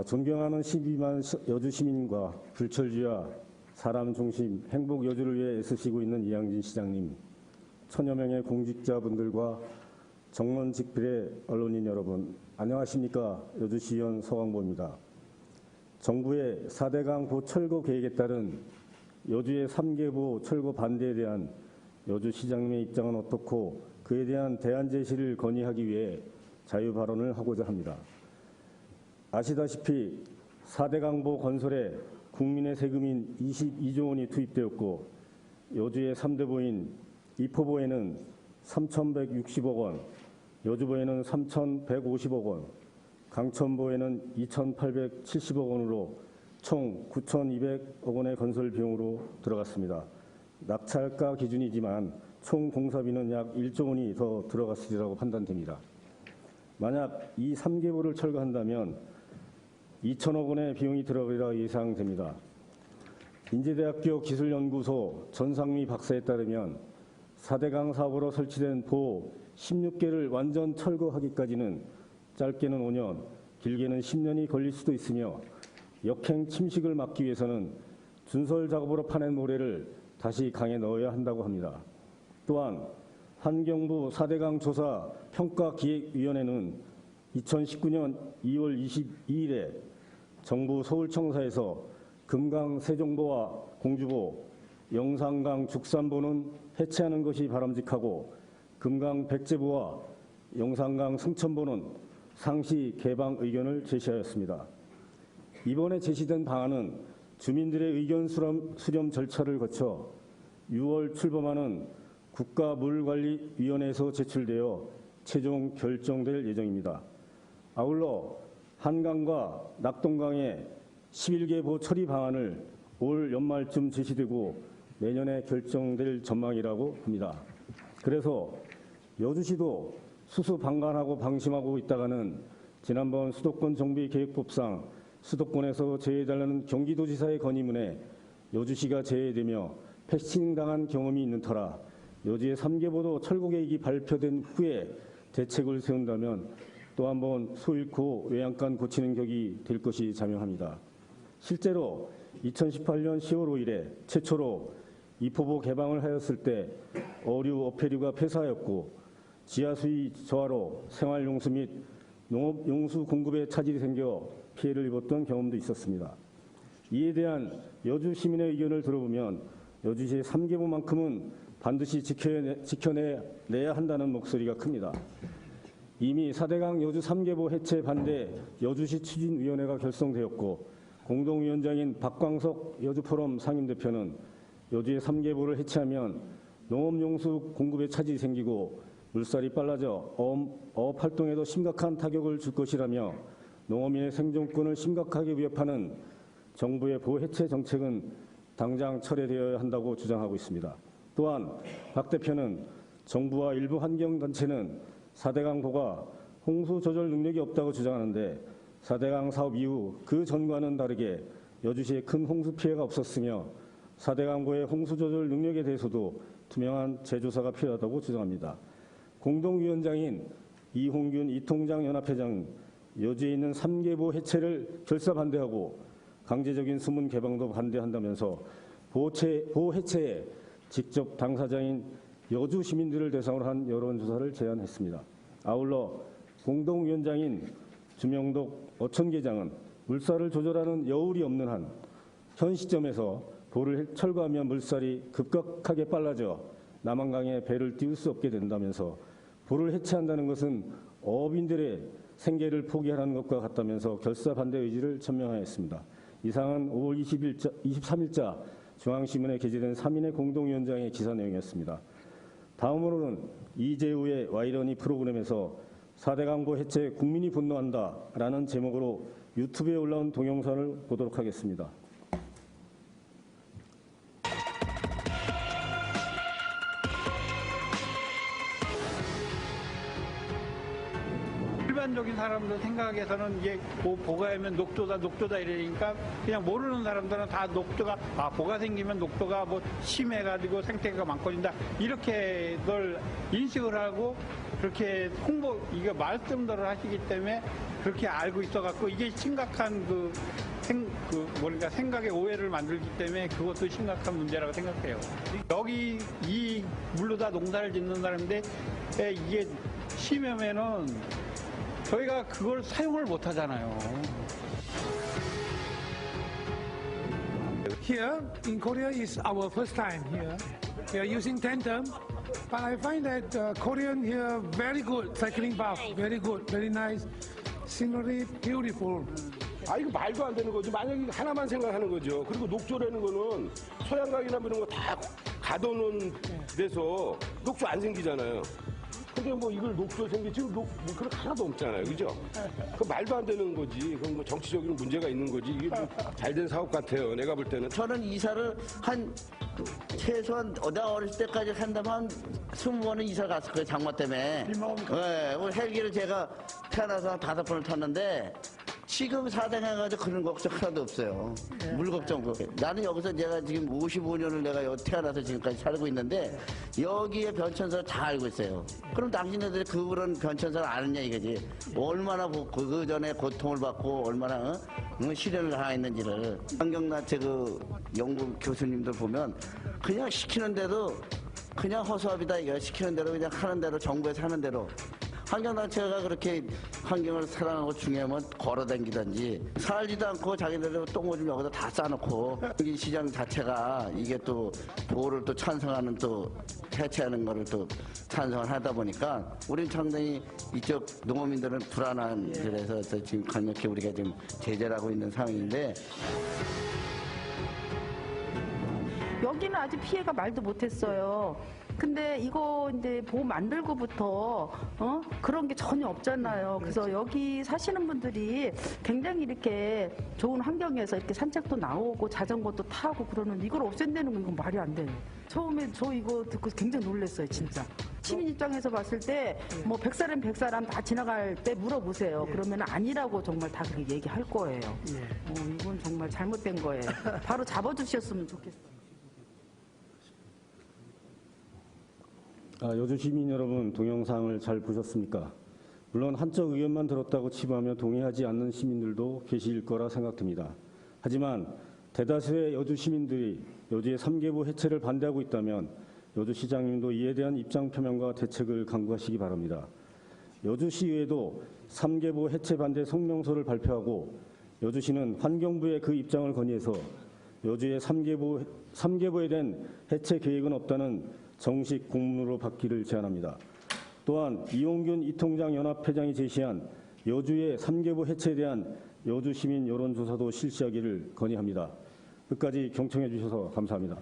존경하는 12만 여주 시민과 불철주야 사람 중심 행복 여주를 위해 애쓰시고 있는 이양진 시장님, 천여 명의 공직자분들과 정론직필의 언론인 여러분, 안녕하십니까? 여주시의원 서광보입니다. 정부의 4대강 보철거 계획에 따른 여주의 3개보 철거 반대에 대한 여주시장님의 입장은 어떻고 그에 대한 대안 제시를 건의하기 위해 자유 발언을 하고자 합니다. 아시다시피 4대강보 건설에 국민의 세금인 22조 원이 투입되었고 여주의 3대보인 이포보에는 3,160억 원, 여주보에는 3,150억 원, 강천보에는 2,870억 원으로 총 9,200억 원의 건설 비용으로 들어갔습니다. 낙찰가 기준이지만 총 공사비는 약 1조 원이 더 들어갔으리라고 판단됩니다. 만약 이 3개보를 철거한다면 2천억 원의 비용이 들어가리라 예상됩니다. 인제대학교 기술연구소 전상미 박사에 따르면 4대강 사업으로 설치된 보 16개를 완전 철거하기까지는 짧게는 5년, 길게는 10년이 걸릴 수도 있으며 역행 침식을 막기 위해서는 준설 작업으로 파낸 모래를 다시 강에 넣어야 한다고 합니다. 또한 환경부 4대강 조사 평가기획위원회는 2019년 2월 22일에 정부 서울청사에서 금강 세종보와 공주보, 영산강 죽산보는 해체하는 것이 바람직하고 금강 백제보와 영산강 승천보는 상시 개방 의견을 제시하였습니다. 이번에 제시된 방안은 주민들의 의견 수렴 절차를 거쳐 6월 출범하는 국가물관리위원회에서 제출되어 최종 결정될 예정입니다. 아울러 한강과 낙동강의 11개보 처리 방안을 올 연말쯤 제시되고 내년에 결정될 전망이라고 합니다. 그래서 여주시도 수수방관하고 방심하고 있다가는 지난번 수도권 정비계획법상 수도권에서 제외해달라는 경기도지사의 건의문에 여주시가 제외되며 패싱당한 경험이 있는 터라 여주의 3개보도 철거 계획이 발표된 후에 대책을 세운다면 또 한 번 소 잃고 외양간 고치는 격이 될 것이 자명합니다. 실제로 2018년 10월 5일에 최초로 이포보 개방을 하였을 때 어류, 어패류가 폐사하였고 지하수의 저하로 생활용수 및 농업용수 공급에 차질이 생겨 피해를 입었던 경험도 있었습니다. 이에 대한 여주 시민의 의견을 들어보면 여주시의 3개보만큼은 반드시 지켜내야 한다는 목소리가 큽니다. 이미 4대강 여주 3개보 해체 반대 여주시 추진위원회가 결성되었고 공동위원장인 박광석 여주포럼 상임대표는 여주의 3개보를 해체하면 농업용수 공급에 차질이 생기고 물살이 빨라져 어업활동에도 심각한 타격을 줄 것이라며 농어민의 생존권을 심각하게 위협하는 정부의 보해체 정책은 당장 철회되어야 한다고 주장하고 있습니다. 또한 박 대표는 정부와 일부 환경단체는 4대강보가 홍수 조절 능력이 없다고 주장하는데 4대강 사업 이후 그 전과는 다르게 여주시에 큰 홍수 피해가 없었으며 4대강보의 홍수 조절 능력에 대해서도 투명한 재조사가 필요하다고 주장합니다. 공동위원장인 이홍균 이통장 연합회장은 여주에 있는 3개보 해체를 결사 반대하고 강제적인 수문 개방도 반대한다면서 보 해체에 직접 당사자인 여주 시민들을 대상으로 한 여론조사를 제안했습니다. 아울러 공동위원장인 주명독 어촌계장은 물살을 조절하는 여울이 없는 한 현 시점에서 보를 철거하면 물살이 급격하게 빨라져 남한강에 배를 띄울 수 없게 된다면서 보를 해체한다는 것은 어업인들의 생계를 포기하는 것과 같다면서 결사 반대 의지를 천명하였습니다. 이상은 5월 23일자 중앙신문에 게재된 3인의 공동위원장의 기사 내용이었습니다. 다음으로는 이재우의 와이러니 프로그램에서 4대강보 해체 국민이 분노한다라는 제목으로 유튜브에 올라온 동영상을 보도록 하겠습니다. 일반적인 사람들 생각에서는 이게 뭐 보가하면 녹조다 이러니까 그냥 모르는 사람들은 다 녹조가 보가 생기면 녹조가 뭐 심해가지고 생태계가 망가진다 이렇게 늘 인식을 하고 그렇게 이게 말씀들을 하시기 때문에 그렇게 알고 있어갖고 이게 심각한 뭐랄까 생각의 오해를 만들기 때문에 그것도 심각한 문제라고 생각해요. 여기 이 물로다 농사를 짓는 사람인데 이게 심하면은 저희가 그걸 사용을 못 하잖아요. Here in Korea is our first time here. We are using tandem, but I find that Korean here very good cycling path, very good, very nice scenery, beautiful. 이거 말도 안 되는 거죠. 만약에 하나만 생각하는 거죠. 그리고 녹조라는 거는 소양강이나 이런 거 다 가둬놓은 데서 녹조 안 생기잖아요. 근데 뭐 이걸 녹조 생기지 뭐 그런 거 하나도 없잖아요. 그죠? 그 말도 안 되는 거지. 그건 뭐 정치적인 문제가 있는 거지. 이게 뭐 잘된 사업 같아요. 내가 볼 때는. 저는 이사를 최소한 내가 어렸을 때까지 한다면 한 20번은 이사 갔을 거예요. 장마 때문에. 네, 헬기를 제가 태어나서 한 5번을 탔는데 지금 사당해가지고 그런 걱정 하나도 없어요. 물 걱정. 나는 여기서 내가 지금 55년을 내가 여기 태어나서 지금까지 살고 있는데 여기에 변천사를 다 알고 있어요. 그럼 당신네들이 그런 변천사를 아느냐 이거지. 얼마나 그 전에 고통을 받고 얼마나 시련을 당했는지를. 환경단체 연구 교수님들 보면 그냥 시키는 대로 그냥 허수아비다 이거. 시키는 대로 그냥 하는 대로 정부에서 하는 대로. 환경단체가 그렇게 환경을 사랑하고 중요하면 걸어다니든지 살지도 않고 자기들은 똥오줌 여기다 다 싸놓고 이 시장 자체가 이게 또 보호를 또 찬성하는 또 해체하는 거를 또 찬성을 하다 보니까 우린 상당히 이쪽 농어민들은 불안한 그래서 지금 강력히 우리가 지금 제재를 하고 있는 상황인데 여기는 아직 피해가 말도 못했어요. 근데 이거 이제 보호 만들고부터 그런 게 전혀 없잖아요. 그래서 여기 사시는 분들이 굉장히 이렇게 좋은 환경에서 이렇게 산책도 나오고 자전거도 타고 그러는 이걸 없앤다는 건 이건 말이 안 돼요. 처음에 저 이거 듣고 굉장히 놀랐어요, 진짜. 시민 입장에서 봤을 때 뭐 100사람 다 지나갈 때 물어보세요. 그러면 아니라고 정말 다 그렇게 얘기할 거예요. 이건 정말 잘못된 거예요. 바로 잡아주셨으면 좋겠어요. 여주 시민 여러분, 동영상을 잘 보셨습니까? 물론 한쪽 의견만 들었다고 치부하며 동의하지 않는 시민들도 계실 거라 생각됩니다. 하지만 대다수의 여주 시민들이 여주의 3개부 해체를 반대하고 있다면 여주시장님도 이에 대한 입장 표명과 대책을 강구하시기 바랍니다. 여주시의회도 3개부 해체 반대 성명서를 발표하고 여주시는 환경부에 그 입장을 건의해서 여주의 3개부에 대한 해체 계획은 없다는 정식 공문으로 받기를 제안합니다. 또한 이용균 이통장 연합회장이 제시한 여주의 3개부 해체에 대한 여주 시민 여론조사도 실시하기를 건의합니다. 끝까지 경청해 주셔서 감사합니다.